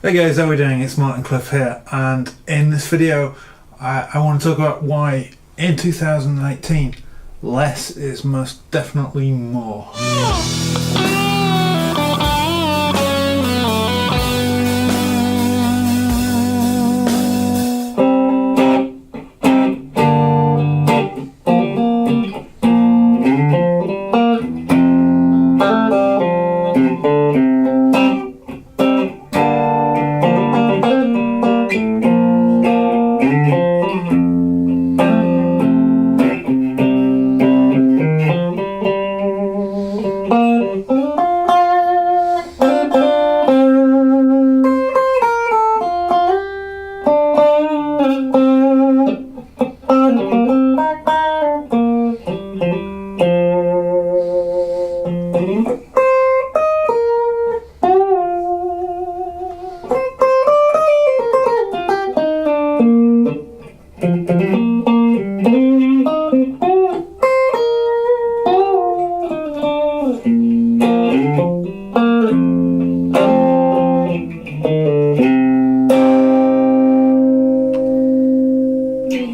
Hey guys, how are we doing? It's Martin Cliffe here, and in this video I want to talk about why in 2018 less is most definitely more.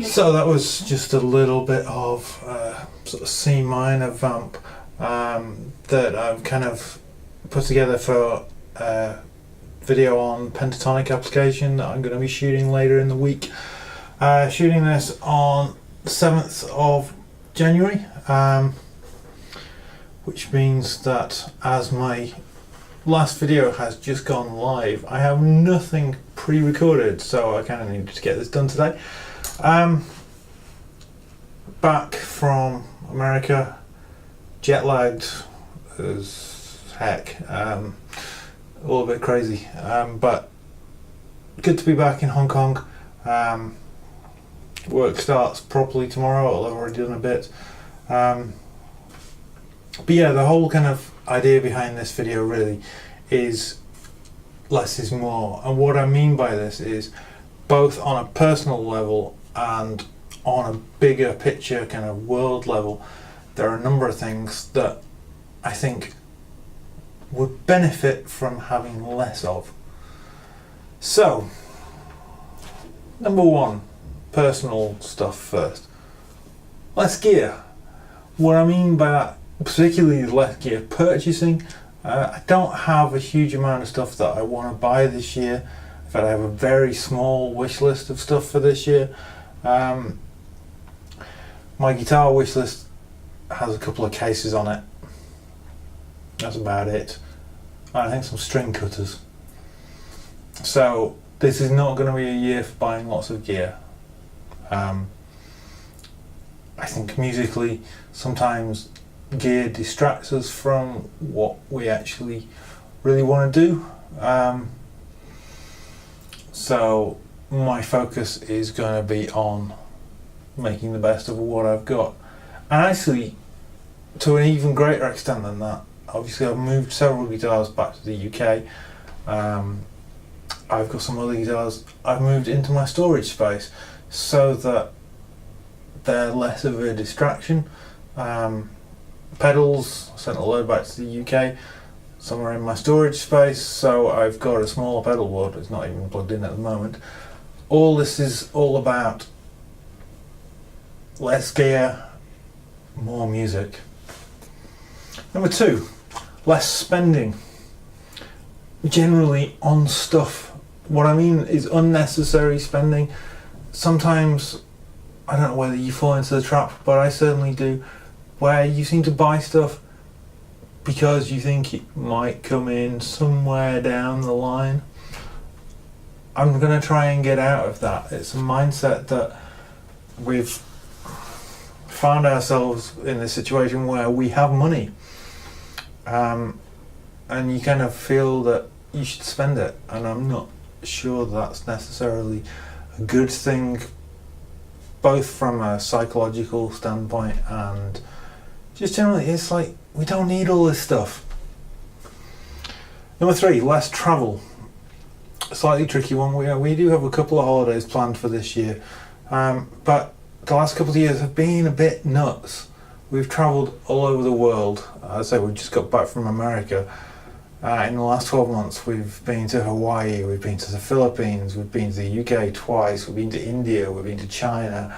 So that was just a little bit of sort of C minor vamp that I've kind of put together for a video on pentatonic application that I'm going to be shooting later in the week. Shooting this on the 7th of January, which means that as my last video has just gone live, I have nothing pre-recorded, so I kind of needed to get this done today. Back from America, jet lagged as heck, a little bit crazy, but good to be back in Hong Kong. Work starts properly tomorrow, although I've already done a bit. But yeah, the whole kind of idea behind this video really is less is more, and what I mean by this is both on a personal level and on a bigger picture kind of world level. There are a number of things that I think would benefit from having less of. So, number one, personal stuff first. Less gear. What I mean by that particularly is less gear purchasing. I don't have a huge amount of stuff that I want to buy this year. In fact, I have a very small wish list of stuff for this year. My guitar wish list has a couple of cases on it. That's about it. I think some string cutters. So this is not going to be a year for buying lots of gear. I think musically sometimes gear distracts us from what we actually really want to do. So my focus is going to be on making the best of what I've got, and actually to an even greater extent than that. Obviously I've moved several guitars back to the UK. I've got some other guitars I've moved into my storage space so that they're less of a distraction. Pedals, I sent a load back to the UK. Some are in my storage space, so I've got a smaller pedal board. It's not even plugged in at the moment. All this is all about less gear, more music. Number two, less spending. Generally on stuff. What I mean is unnecessary spending. Sometimes, I don't know whether you fall into the trap, but I certainly do, where you seem to buy stuff because you think it might come in somewhere down the line. I'm going to try and get out of that. It's a mindset that we've found ourselves in this situation where we have money, and you kind of feel that you should spend it, and I'm not sure that's necessarily a good thing, both from a psychological standpoint and just generally. It's like we don't need all this stuff. Number three, less travel. A slightly tricky one. We do have a couple of holidays planned for this year, but the last couple of years have been a bit nuts. We've travelled all over the world. As I say, we just got back from America. In the last 12 months, we've been to Hawaii, we've been to the Philippines, we've been to the UK twice, we've been to India, we've been to China,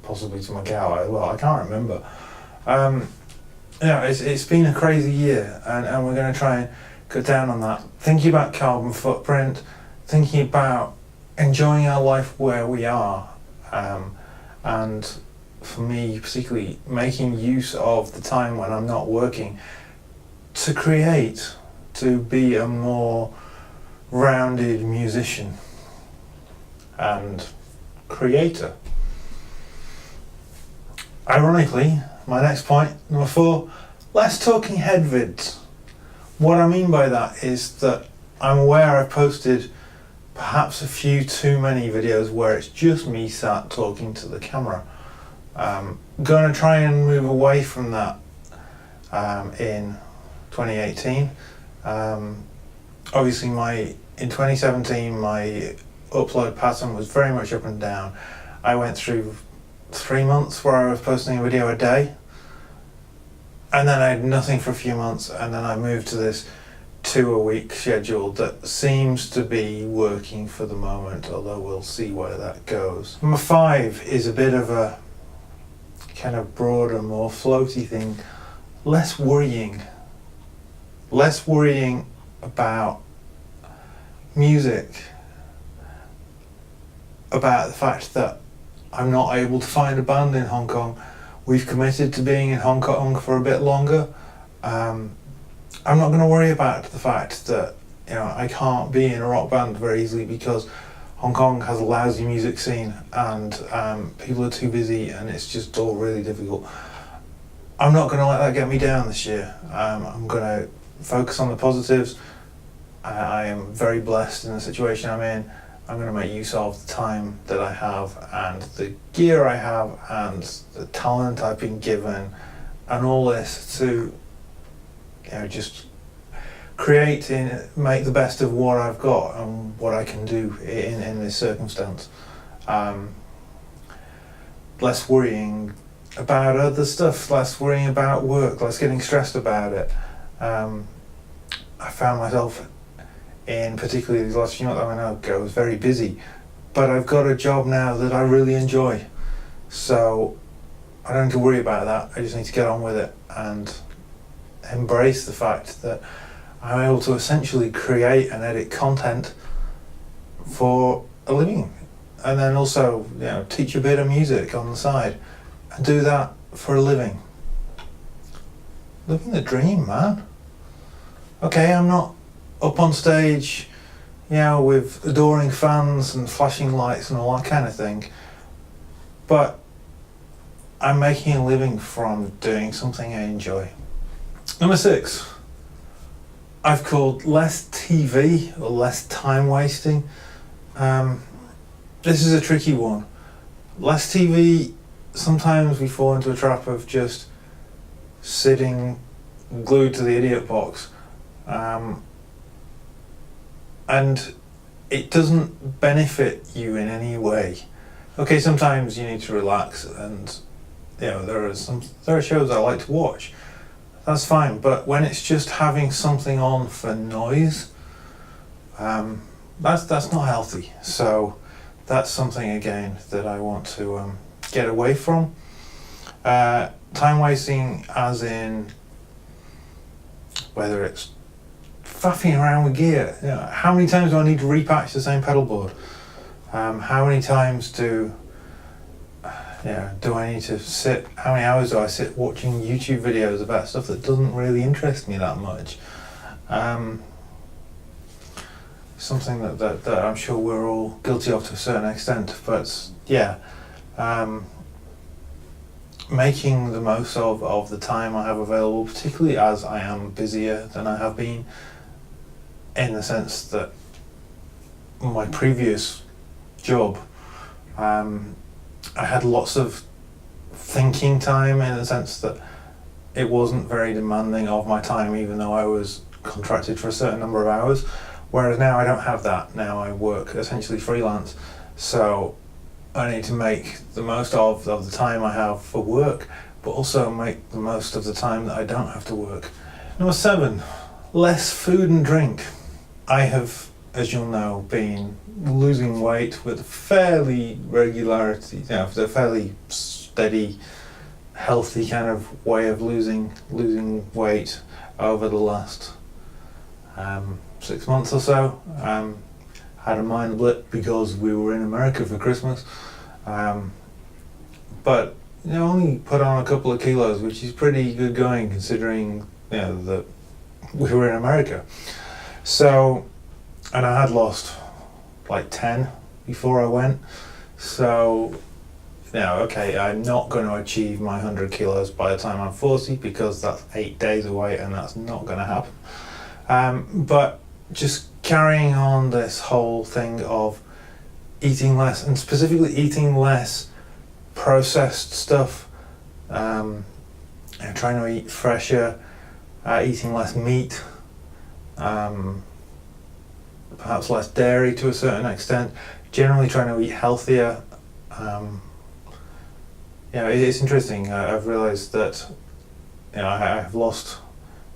possibly to Macau as well, I can't remember. It's been a crazy year, and we're going to try and cut down on that. Thinking about carbon footprint, thinking about enjoying our life where we are, and for me particularly, making use of the time when I'm not working to create, to be a more rounded musician and creator. Ironically, my next point, number 4, less talking head vids. What I mean by that is that I'm aware I've posted perhaps a few too many videos where it's just me sat talking to the camera. Going to try and move away from that in 2018. Obviously in 2017 my upload pattern was very much up and down. I went through 3 months where I was posting a video a day, and then I had nothing for a few months, and then I moved to this 2 a week schedule that seems to be working for the moment, although we'll see where that goes. Number 5 is a bit of a kind of broader, more floaty thing. Less worrying about music, about the fact that I'm not able to find a band in Hong Kong. We've committed to being in Hong Kong for a bit longer. I'm not going to worry about the fact that I can't be in a rock band very easily because Hong Kong has a lousy music scene and people are too busy and it's just all really difficult. I'm not going to let that get me down this year. I'm going to focus on the positives. I am very blessed in the situation I'm in. I'm going to make use of the time that I have and the gear I have and the talent I've been given and all this to just create and make the best of what I've got and what I can do in this circumstance. Less worrying about other stuff, less worrying about work, less getting stressed about it. I found myself in particularly these last few months, I was very busy, but I've got a job now that I really enjoy, so I don't need to worry about that. I just need to get on with it and embrace the fact that I'm able to essentially create and edit content for a living, and then also teach a bit of music on the side and do that for a living. Living the dream, man. Okay, I'm not up on stage, with adoring fans and flashing lights and all that kind of thing, but I'm making a living from doing something I enjoy. Number 6, I've called less TV or less time wasting. This is a tricky one. Less TV, sometimes we fall into a trap of just sitting glued to the idiot box. And it doesn't benefit you in any way. Okay, sometimes you need to relax, and there are shows I like to watch. That's fine, but when it's just having something on for noise, that's not healthy. So that's something again that I want to get away from. Time wasting, as in whether it's faffing around with gear. How many times do I need to repatch the same pedal board? How many times do I need to sit, how many hours do I sit watching YouTube videos about stuff that doesn't really interest me that much? Something that I'm sure we're all guilty of to a certain extent, but making the most of the time I have available, particularly as I am busier than I have been, in the sense that my previous job, I had lots of thinking time, in the sense that it wasn't very demanding of my time, even though I was contracted for a certain number of hours, whereas now I don't have that. Now I work essentially freelance, so I need to make the most of the time I have for work, but also make the most of the time that I don't have to work. Number 7, less food and drink. I have, as you'll know, been losing weight with fairly regularity, with a fairly steady, healthy kind of way of losing weight over the last 6 months or so. Had a minor blip because we were in America for Christmas, but only put on a couple of kilos, which is pretty good going considering that we were in America. So, and I had lost like 10 before I went. So, okay, I'm not going to achieve my 100 kilos by the time I'm 40 because that's 8 days away and that's not going to happen. But just carrying on this whole thing of eating less, and specifically eating less processed stuff, trying to eat fresher, eating less meat, perhaps less dairy to a certain extent, generally trying to eat healthier. It's interesting. I've realised that I've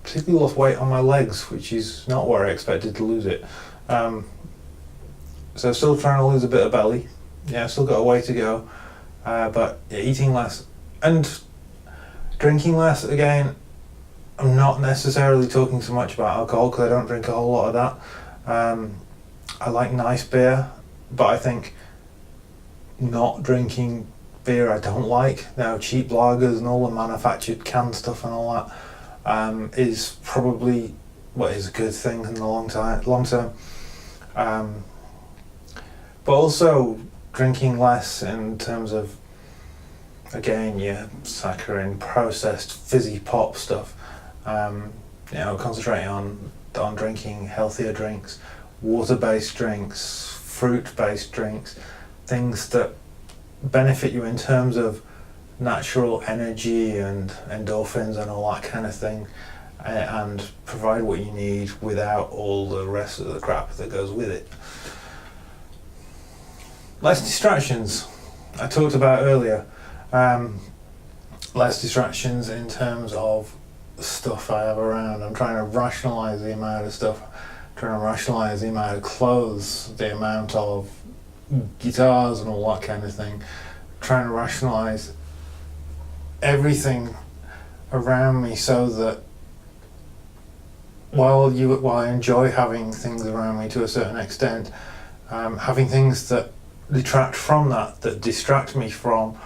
particularly lost weight on my legs, which is not where I expected to lose it. So still trying to lose a bit of belly. Still got a way to go. But eating less and drinking less. Again, I'm not necessarily talking so much about alcohol because I don't drink a whole lot of that. I like nice beer, but I think not drinking beer I don't like. Cheap lagers and all the manufactured canned stuff and all that is probably what is a good thing in the long term. But also drinking less in terms of, again, saccharine, processed, fizzy pop stuff. Concentrating on drinking healthier drinks, water-based drinks, fruit-based drinks, things that benefit you in terms of natural energy and endorphins and all that kind of thing, and provide what you need without all the rest of the crap that goes with it. Less distractions, I talked about earlier. Less distractions in terms of stuff I have around. I'm trying to rationalise the amount of stuff, trying to rationalise the amount of clothes, the amount of guitars and all that kind of thing. Trying to rationalise everything around me so that while I enjoy having things around me to a certain extent, having things that detract from that distract me from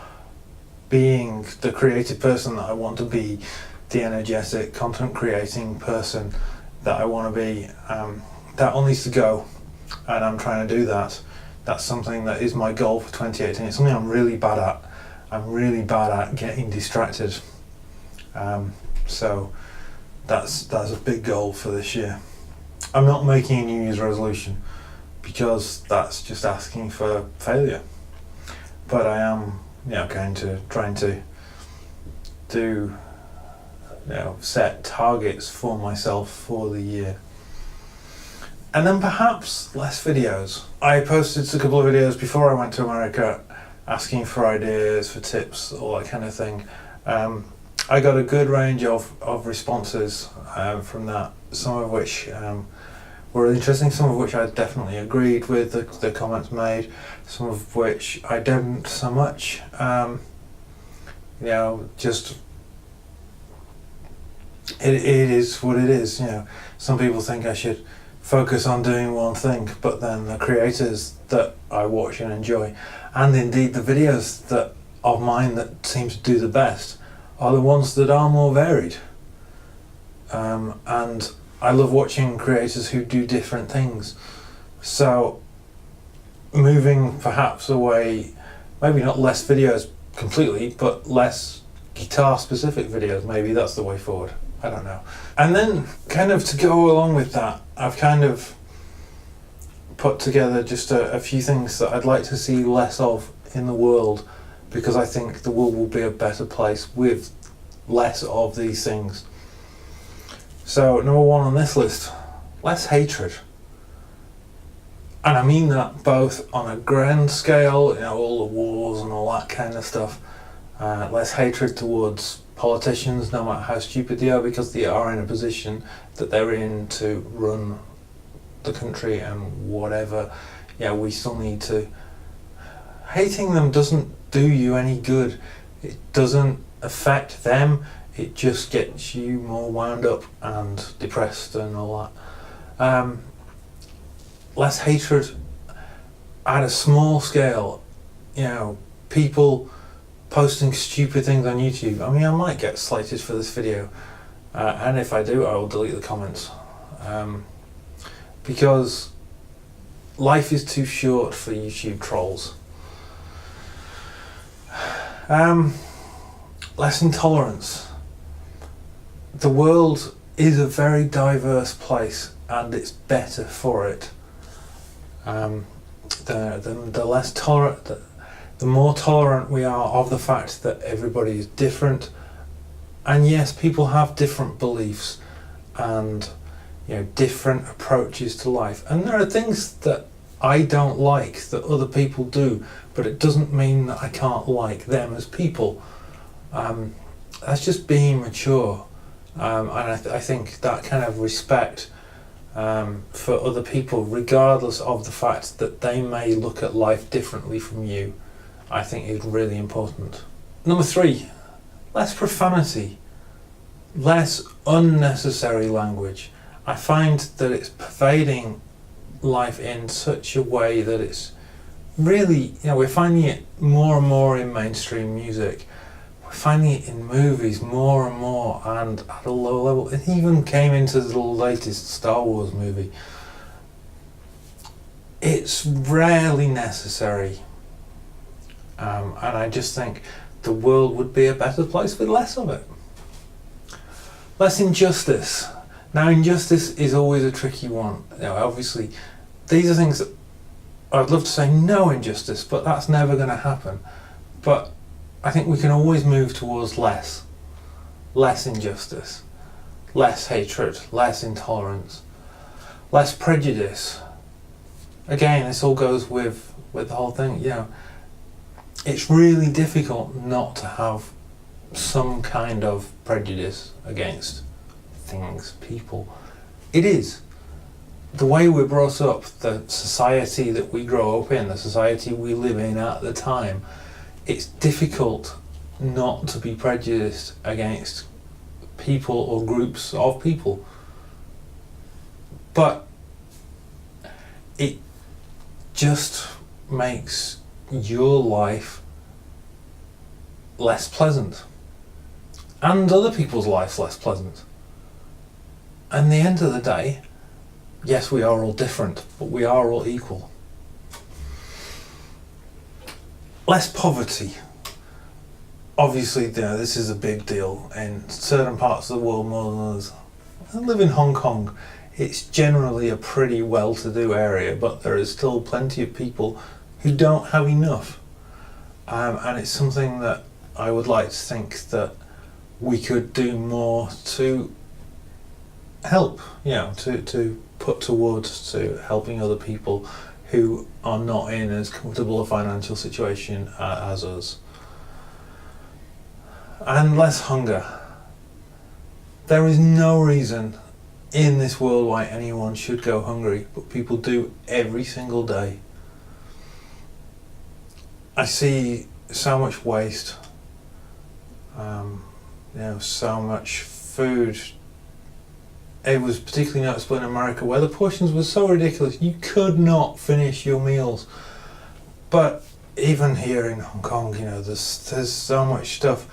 being the creative person that I want to be, the energetic, content creating person that I want to be. That all needs to go, and I'm trying to do that. That's something that is my goal for 2018. It's something I'm really bad at. I'm really bad at getting distracted. So that's a big goal for this year. I'm not making a New Year's resolution because that's just asking for failure. But I am, trying to do, set targets for myself for the year. And then perhaps less videos. I posted a couple of videos before I went to America asking for ideas, for tips, all that kind of thing. I got a good range of responses from that, some of which were interesting, some of which I definitely agreed with the comments made, some of which I didn't so much. Just it is what it is. Some people think I should focus on doing one thing, but then the creators that I watch and enjoy, and indeed the videos of mine that seem to do the best, are the ones that are more varied. And I love watching creators who do different things. So moving perhaps away, maybe not less videos completely, but less guitar specific videos, maybe that's the way forward. I don't know. And then kind of to go along with that, I've kind of put together just a few things that I'd like to see less of in the world, because I think the world will be a better place with less of these things. So number 1 on this list, less hatred. And I mean that both on a grand scale, all the wars and all that kind of stuff, less hatred towards politicians, no matter how stupid they are, because they are in a position that they're in to run the country and whatever. Yeah, we still need to. Hating them doesn't do you any good. It doesn't affect them. It just gets you more wound up and depressed and all that. Less hatred at a small scale. You know, people posting stupid things on YouTube. I mean, I might get slated for this video, and if I do, I will delete the comments, because life is too short for YouTube trolls. Less intolerance. The world is a very diverse place, and it's better for it. The less tolerant, the more tolerant we are of the fact that everybody is different. And yes, people have different beliefs and, you know, different approaches to life. And there are things that I don't like that other people do, but it doesn't mean that I can't like them as people. That's just being mature. And I think that kind of respect for other people, regardless of the fact that they may look at life differently from you, I think is really important. Number 3, less profanity, less unnecessary language. I find that it's pervading life in such a way that it's really, you know, we're finding it more and more in mainstream music. We're finding it in movies more and more, and at a low level. It even came into the latest Star Wars movie. It's rarely necessary. And I just think the world would be a better place with less of it. Less injustice. Now, injustice is always a tricky one. You know, obviously, these are things that I'd love to say no injustice, but that's never going to happen. But I think we can always move towards less injustice, less hatred, less intolerance, less prejudice. Again, this all goes with the whole thing. You know, it's really difficult not to have some kind of prejudice against things, people. It is. The way we're brought up, the society that we grow up in, the society we live in at the time, it's difficult not to be prejudiced against people or groups of people. But it just makes your life less pleasant, and other people's lives less pleasant. And at the end of the day, yes, we are all different, but we are all equal. Less poverty. Obviously, you know, this is a big deal in certain parts of the world more than others. I live in Hong Kong. It's generally a pretty well-to-do area, but there is still plenty of people who don't have enough. And it's something that I would like to think that we could do more to help, you know, to put towards to helping other people who are not in as comfortable a financial situation as us. And less hunger. There is no reason in this world why anyone should go hungry, but people do every single day. I see so much waste, you know, so much food. It was particularly noticeable in America, where the portions were so ridiculous you could not finish your meals. But even here in Hong Kong, you know, there's so much stuff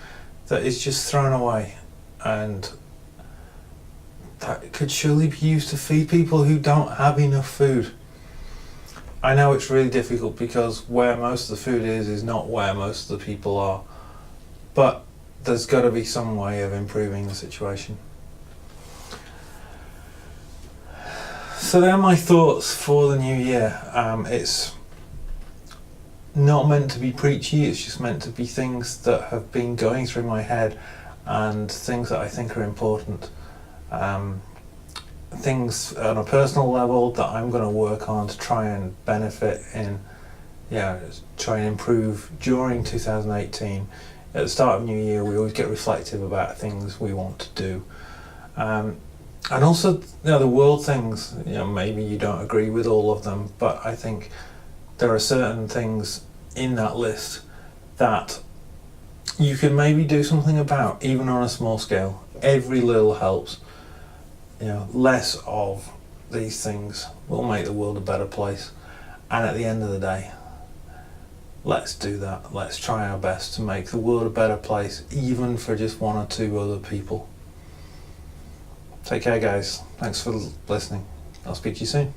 that is just thrown away, and that could surely be used to feed people who don't have enough food. I know it's really difficult because where most of the food is not where most of the people are, but there's got to be some way of improving the situation. So they're my thoughts for the new year. It's not meant to be preachy, it's just meant to be things that have been going through my head and things that I think are important. Things on a personal level that I'm going to work on to try and benefit in, try and improve during 2018 at the start of New Year, we always get reflective about things we want to do. And also, you know, the world things, you know, maybe you don't agree with all of them, but I think there are certain things in that list that you can maybe do something about, even on a small scale. Every little helps. You know, less of these things will make the world a better place. And at the end of the day, let's do that. Let's try our best to make the world a better place, even for just one or two other people. Take care, guys. Thanks for listening. I'll speak to you soon.